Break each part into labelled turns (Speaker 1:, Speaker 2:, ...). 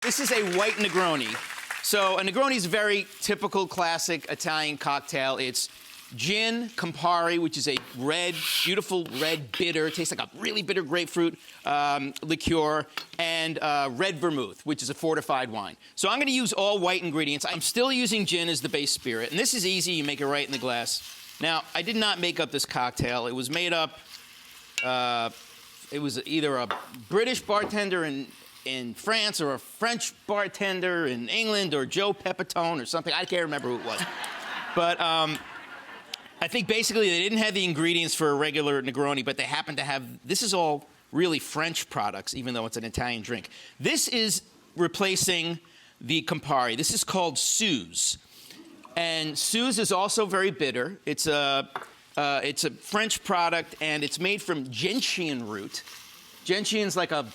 Speaker 1: This is a white Negroni. So a Negroni is a very typical, classic Italian cocktail. It's gin, Campari, which is a red, beautiful red bitter. It tastes like a really bitter grapefruit liqueur, and red vermouth, which is a fortified wine. So I'm going to use all white ingredients. I'm still using gin as the base spirit, and this is easy. You make it right in the glass. Now, I did not make up this cocktail. It was made up. It was either a British bartender in France or a French bartender in England or Joe Pepitone or something. I can't remember who it was. But I think basically they didn't have the ingredients for a regular Negroni, but they happen to have, this is all really French products, even though it's an Italian drink. This is replacing the Campari. This is called Suze. And Suze is also very bitter. It's a French product, and it's made from gentian root. Gentian's like a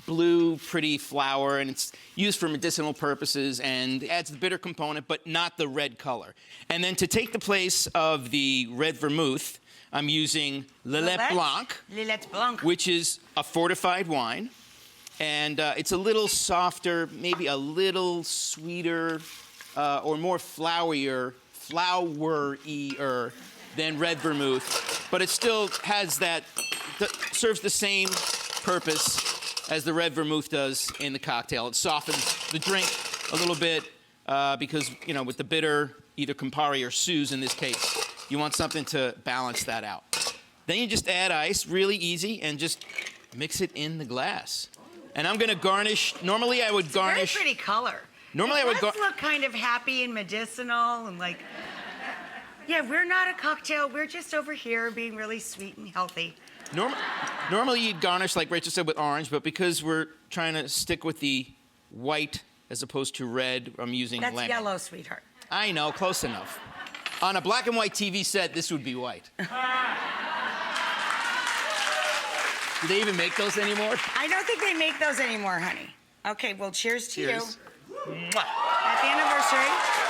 Speaker 1: blue, pretty flower, and it's used for medicinal purposes and adds the bitter component, but not the red color. And then to take the place of the red vermouth, I'm using Lillet Blanc, which is a fortified wine. And it's a little softer, maybe a little sweeter, or more flowery-er than red vermouth. But it still has that, serves the same purpose as the red vermouth does in the cocktail. It softens the drink a little bit because, you know, with the bitter, either Campari or Suze in this case, you want something to balance that out. Then you just add ice, really easy, and just mix it in the glass. And I'm gonna garnish, normally I would garnish.
Speaker 2: It's a very pretty color.
Speaker 1: Normally I would
Speaker 2: Let's look kind of happy and medicinal and like, yeah, we're not a cocktail, we're just over here being really sweet and healthy.
Speaker 1: Normally you'd garnish, like Rachel said, with orange, but because we're trying to stick with the white as opposed to red, I'm using lemon.
Speaker 2: That's yellow, sweetheart.
Speaker 1: I know, close enough. On a black and white TV set, this would be white. Do they even make those anymore?
Speaker 2: I don't think they make those anymore, honey. Okay, well, cheers to
Speaker 1: Cheers.
Speaker 2: you. Happy anniversary.